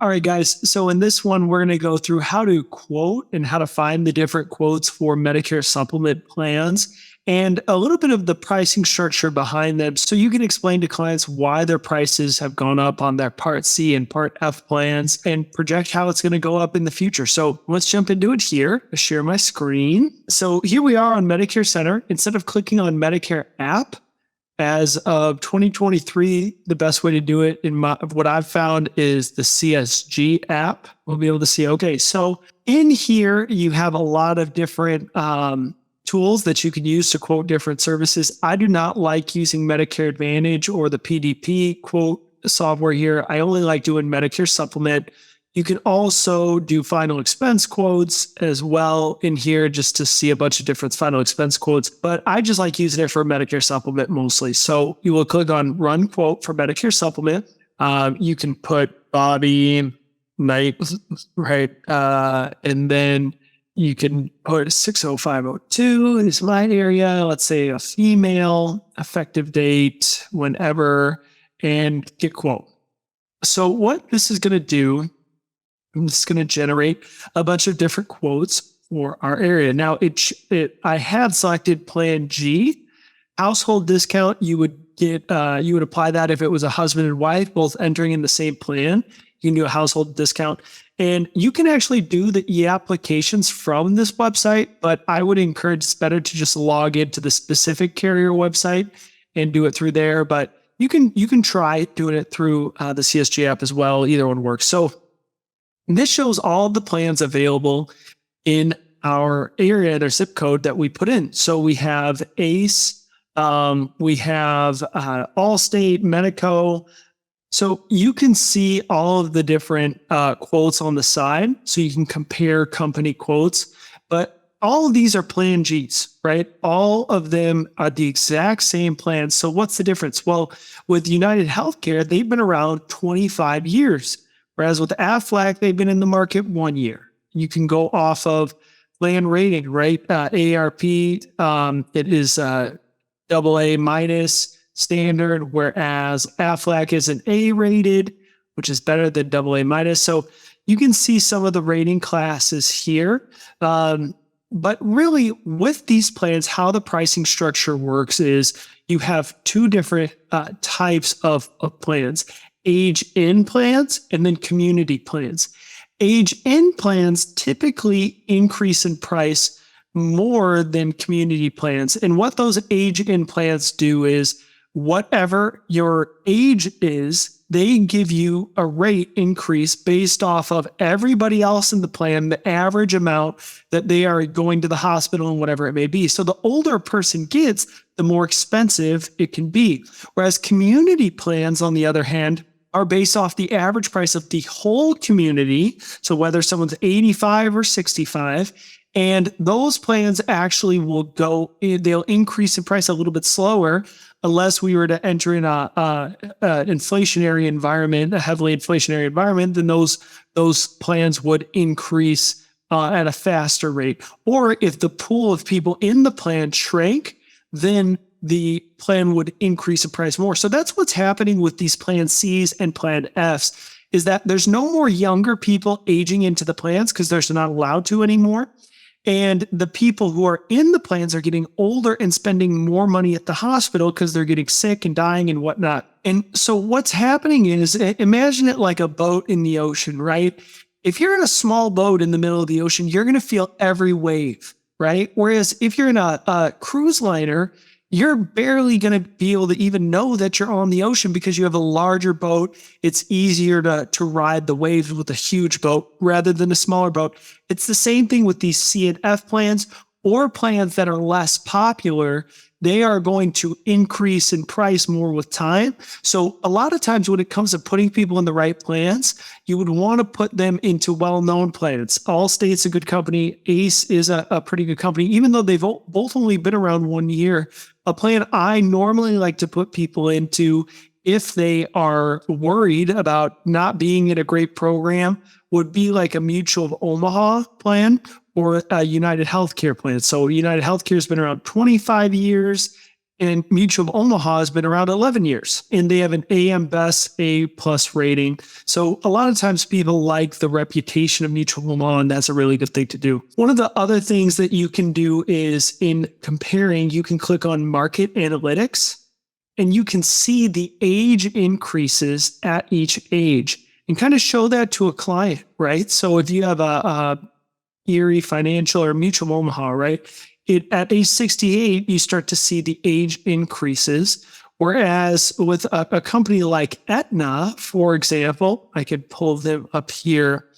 All right, guys. So in this one, we're going to go through how to quote and how to find the different quotes for Medicare supplement plans and a little bit of the pricing structure behind them. So you can explain to clients why their prices have gone up on their Part C and Part F plans and project how it's going to go up in the future. So let's jump into it here. I'll share my screen. So here we are on Medicare Center. Instead of clicking on Medicare app, as of 2023, the best way to do it what I've found is the CSG app. We'll be able to see, okay, so in here, you have a lot of different tools that you can use to quote different services. I do not like using Medicare Advantage or the PDP quote software here. I only like doing Medicare Supplement. You can also do final expense quotes as well in here just to see a bunch of different final expense quotes. But I just like using it for Medicare Supplement mostly. So you will click on Run Quote for Medicare Supplement. You can put Bobby Knight, right? And then you can put 60502 is my area. Let's say a female, effective date, whenever, and get quote. So what this is going to do, it's going to generate a bunch of different quotes for our area. Now, I had selected Plan G, household discount. You would apply that if it was a husband and wife both entering in the same plan. You can do a household discount, and you can actually do the e-applications from this website. But I would encourage it's better to just log into the specific carrier website and do it through there. But you can try doing it through the CSG app as well. Either one works. So this shows all the plans available in our area and our zip code that we put in. So we have ACE, we have Allstate, Medico. So you can see all of the different quotes on the side. So you can compare company quotes, but all of these are Plan Gs, right? All of them are the exact same plan. So what's the difference? Well, with United Healthcare, they've been around 25 years. Whereas with Aflac, they've been in the market 1 year. You can go off of plan rating, right? AARP, it is AA minus standard, whereas Aflac is an A rated, which is better than AA minus. So you can see some of the rating classes here. But really, with these plans, how the pricing structure works is you have two different types of plans. Age-in plans and then community plans. Age-in plans typically increase in price more than community plans. And what those age-in plans do is whatever your age is, they give you a rate increase based off of everybody else in the plan, the average amount that they are going to the hospital and whatever it may be. So the older a person gets, the more expensive it can be. Whereas community plans, on the other hand, are based off the average price of the whole community. So whether someone's 85 or 65, and those plans actually they'll increase in price a little bit slower unless we were to enter in a inflationary environment, a heavily inflationary environment, then those plans would increase at a faster rate. Or if the pool of people in the plan shrank, then the plan would increase in price more. So that's what's happening with these Plan Cs and Plan Fs, is that there's no more younger people aging into the plans because they're not allowed to anymore. And the people who are in the plans are getting older and spending more money at the hospital because they're getting sick and dying and whatnot. And so what's happening is, imagine it like a boat in the ocean, right? If you're in a small boat in the middle of the ocean, you're going to feel every wave, right? Whereas if you're in a cruise liner, you're barely going to be able to even know that you're on the ocean because you have a larger boat. It's easier to ride the waves with a huge boat rather than a smaller boat. It's the same thing with these C and F plans or plans that are less popular. They are going to increase in price more with time. So a lot of times when it comes to putting people in the right plans, you would want to put them into well-known plans. Allstate's a good company. ACE is a pretty good company, even though they've both only been around 1 year. A plan I normally like to put people into if they are worried about not being in a great program would be like a Mutual of Omaha plan or a United Healthcare plan. So United Healthcare has been around 25 years. And Mutual of Omaha has been around 11 years, and they have an AM Best A plus rating. So a lot of times people like the reputation of Mutual of Omaha, and that's a really good thing to do. One of the other things that you can do is in comparing, you can click on Market Analytics, and you can see the age increases at each age and kind of show that to a client, right? So if you have a Erie Financial or Mutual of Omaha, right? At age 68, you start to see the age increases. Whereas with a company like Aetna, for example, I could pull them up here.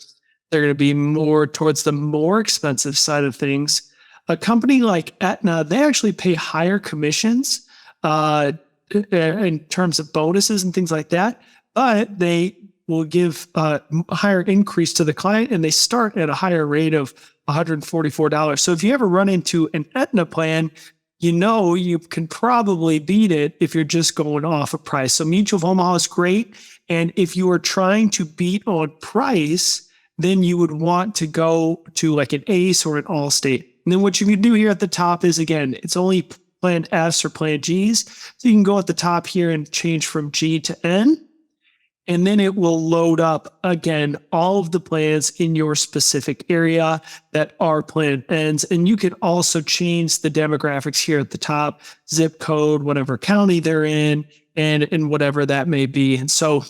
They're going to be more towards the more expensive side of things. A company like Aetna, they actually pay higher commissions in terms of bonuses and things like that, but they will give a higher increase to the client, and they start at a higher rate of $144. So if you ever run into an Aetna plan, you know you can probably beat it if you're just going off a price. So Mutual of Omaha is great. And if you are trying to beat on price, then you would want to go to like an ACE or an Allstate. And then what you can do here at the top is, again, it's only Plan S or Plan Gs. So you can go at the top here and change from G to N. And then it will load up, again, all of the plans in your specific area that are Plan Ns. And you can also change the demographics here at the top, zip code, whatever county they're in, and whatever that may be. And so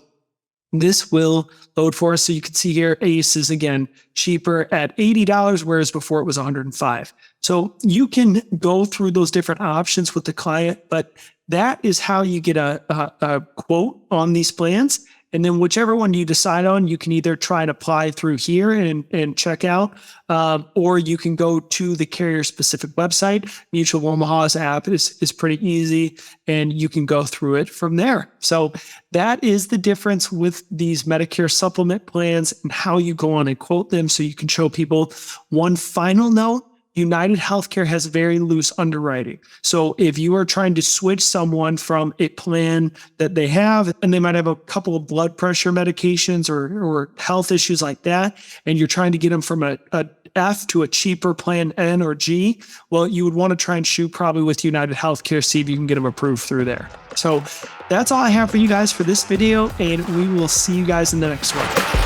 this will load for us. So you can see here, ACE is, again, cheaper at $80, whereas before it was $105. So you can go through those different options with the client, but that is how you get a quote on these plans. And then whichever one you decide on, you can either try and apply through here and check out, or you can go to the carrier-specific website. Mutual of Omaha's app is pretty easy, and you can go through it from there. So that is the difference with these Medicare supplement plans and how you go on and quote them so you can show people. One final note, United Healthcare has very loose underwriting. So if you are trying to switch someone from a plan that they have, and they might have a couple of blood pressure medications or health issues like that, and you're trying to get them from a F to a cheaper plan N or G, well, you would want to try and shoot probably with United Healthcare, see if you can get them approved through there. So that's all I have for you guys for this video, and we will see you guys in the next one.